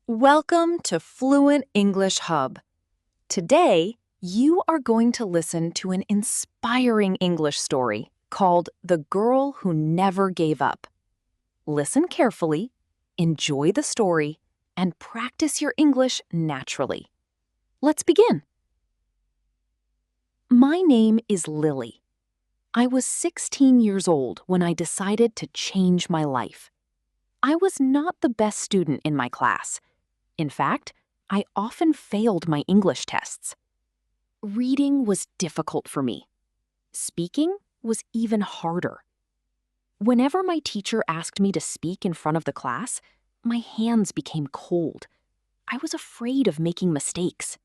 Welcome to Fluent English Hub. Today, you are going to listen to an inspiring English story called The Girl Who Never Gave Up. Listen carefully, enjoy the story, and practice your English naturally. Let's begin. My name is Lily. I was 16 years old when I decided to change my life. I was not the best student in my class. In fact, I often failed my English tests. Reading was difficult for me. Speaking was even harder. Whenever my teacher asked me to speak in front of the class, my hands became cold. I was afraid of making mistakes.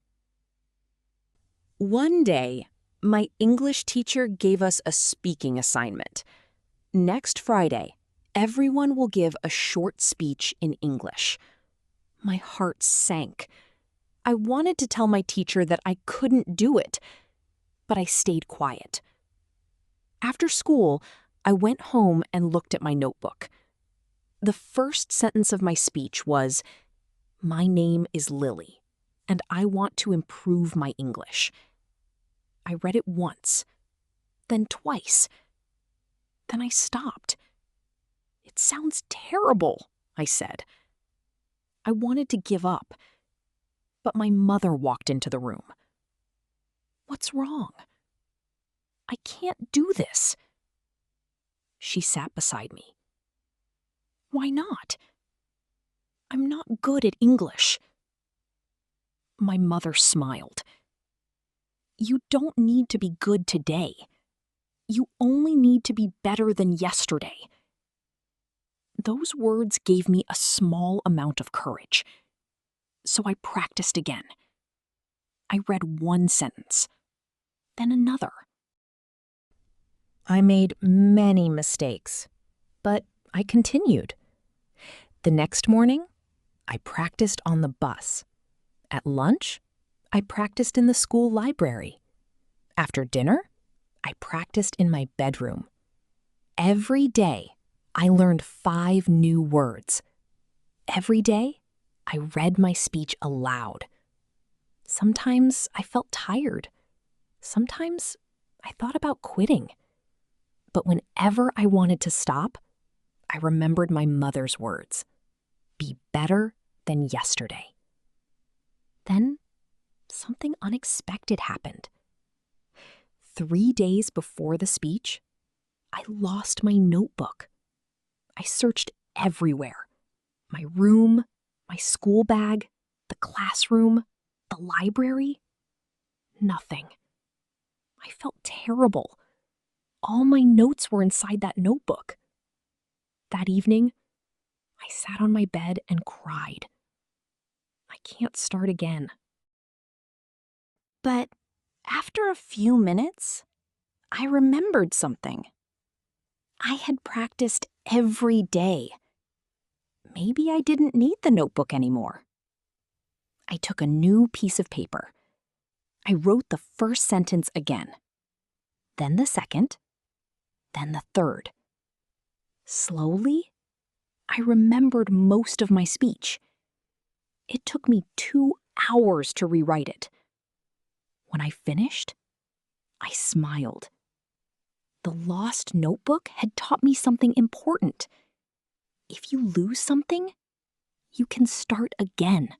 One day, my English teacher gave us a speaking assignment. Next Friday, everyone will give a short speech in English. My heart sank. I wanted to tell my teacher that I couldn't do it, but I stayed quiet. After school, I went home and looked at my notebook. The first sentence of my speech was, "My name is Lily, and I want to improve my English." I read it once, then twice. Then I stopped. "It sounds terrible," I said. I wanted to give up, but my mother walked into the room. "What's wrong? I can't do this." She sat beside me. "Why not?" "I'm not good at English." My mother smiled. "You don't need to be good today. You only need to be better than yesterday." Those words gave me a small amount of courage. So I practiced again. I read one sentence, then another. I made many mistakes, but I continued. The next morning, I practiced on the bus. At lunch, I practiced in the school library. After dinner, I practiced in my bedroom. Every day, I learned 5 new words. Every day, I read my speech aloud. Sometimes I felt tired. Sometimes I thought about quitting. But whenever I wanted to stop, I remembered my mother's words. Be better than yesterday. Then something unexpected happened. 3 days before the speech, I lost my notebook. I searched everywhere. My room, my school bag, the classroom, the library. Nothing. I felt terrible. All my notes were inside that notebook. That evening, I sat on my bed and cried. I can't start again. But after a few minutes, I remembered something. I had practiced every day. Maybe I didn't need the notebook anymore. I took a new piece of paper. I wrote the first sentence again, then the second, then the third. Slowly, I remembered most of my speech. It took me 2 hours to rewrite it. When I finished, I smiled. The lost notebook had taught me something important. If you lose something, you can start again.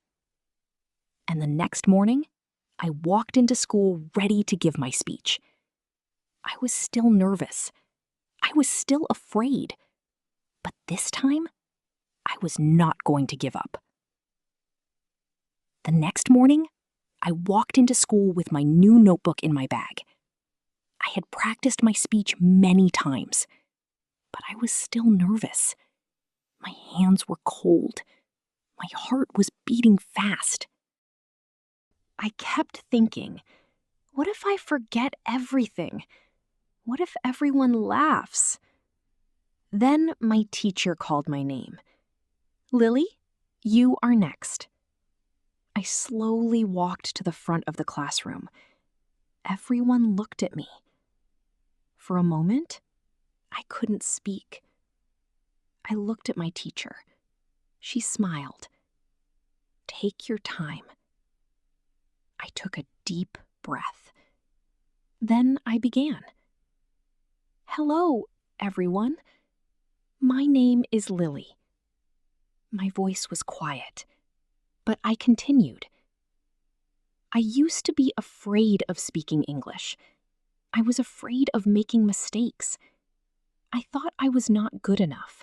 And the next morning, I walked into school ready to give my speech. I was still nervous. I was still afraid. But this time, I was not going to give up. The next morning, I walked into school with my new notebook in my bag. I had practiced my speech many times, but I was still nervous. My hands were cold. My heart was beating fast. I kept thinking, what if I forget everything? What if everyone laughs? Then my teacher called my name. "Lily, you are next." I slowly walked to the front of the classroom. Everyone looked at me. For a moment, I couldn't speak. I looked at my teacher. She smiled. Take your time. I took a deep breath. Then I began. Hello, everyone. My name is Lily. My voice was quiet, but I continued. I used to be afraid of speaking English. I was afraid of making mistakes. I thought I was not good enough.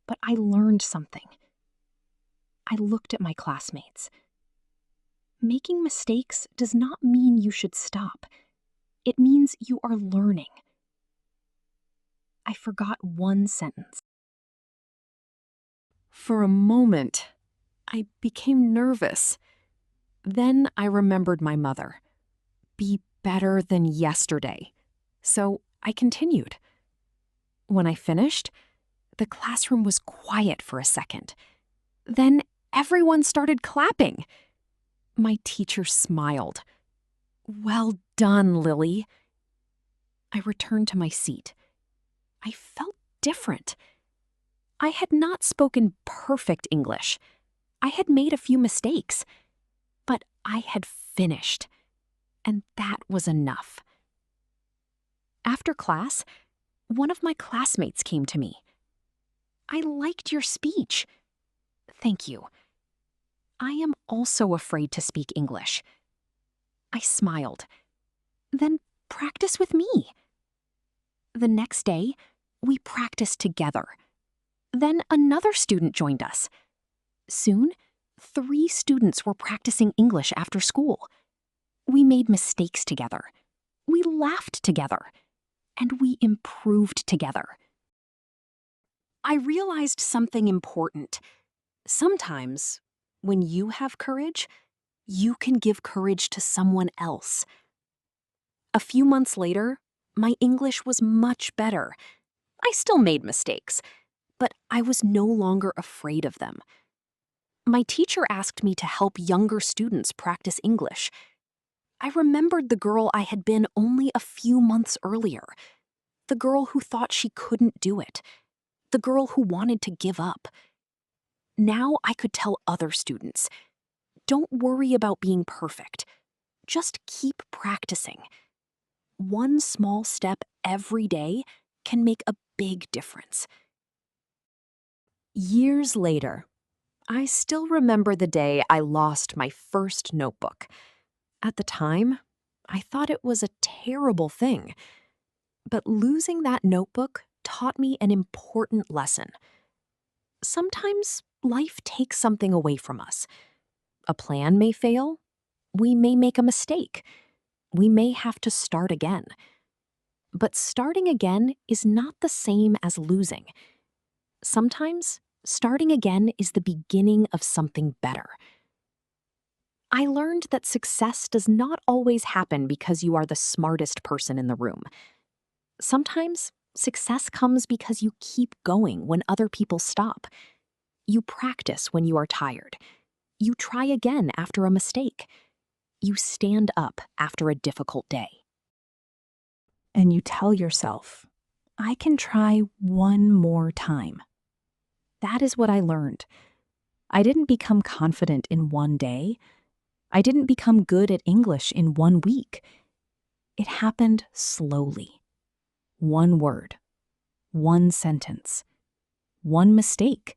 But I learned something. I looked at my classmates. Making mistakes does not mean you should stop. It means you are learning. I forgot one sentence. For a moment, I became nervous. Then I remembered my mother. Be better than yesterday. So I continued. When I finished, the classroom was quiet for a second. Then everyone started clapping. My teacher smiled. Well done, Lily. I returned to my seat. I felt different. I had not spoken perfect English. I had made a few mistakes. But I had finished. And that was enough. After class, one of my classmates came to me. I liked your speech. Thank you. I am also afraid to speak English. I smiled. Then practice with me. The next day, we practiced together. Then another student joined us. Soon, 3 students were practicing English after school. We made mistakes together. We laughed together. And we improved together. I realized something important. Sometimes, when you have courage, you can give courage to someone else. A few months later, my English was much better. I still made mistakes, but I was no longer afraid of them. My teacher asked me to help younger students practice English. I remembered the girl I had been only a few months earlier. The girl who thought she couldn't do it. The girl who wanted to give up. Now I could tell other students, don't worry about being perfect. Just keep practicing. One small step every day can make a big difference. Years later, I still remember the day I lost my first notebook. At the time, I thought it was a terrible thing. But losing that notebook taught me an important lesson. Sometimes life takes something away from us. A plan may fail. We may make a mistake. We may have to start again. But starting again is not the same as losing. Sometimes starting again is the beginning of something better. I learned that success does not always happen because you are the smartest person in the room. Sometimes success comes because you keep going when other people stop. You practice when you are tired. You try again after a mistake. You stand up after a difficult day. And you tell yourself, I can try one more time. That is what I learned. I didn't become confident in one day. I didn't become good at English in 1 week. It happened slowly. 1 word, 1 sentence, 1 mistake,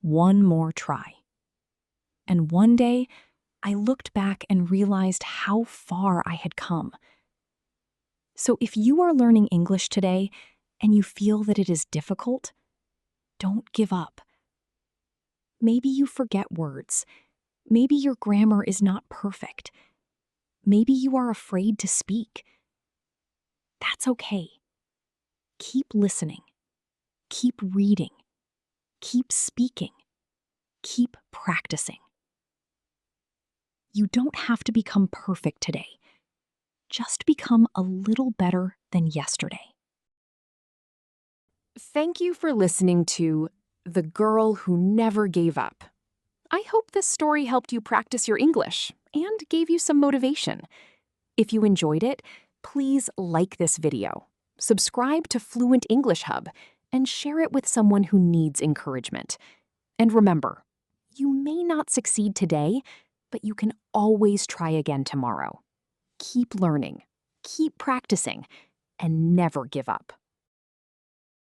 1 more try. And one day, I looked back and realized how far I had come. So if you are learning English today and you feel that it is difficult, don't give up. Maybe you forget words. Maybe your grammar is not perfect. Maybe you are afraid to speak. That's okay. Keep listening. Keep reading. Keep speaking. Keep practicing. You don't have to become perfect today. Just become a little better than yesterday. Thank you for listening to The Girl Who Never Gave Up. I hope this story helped you practice your English and gave you some motivation. If you enjoyed it, please like this video, subscribe to Fluent English Hub, and share it with someone who needs encouragement. And remember, You may not succeed today, but you can always try again tomorrow. Keep learning, keep practicing, and never give up.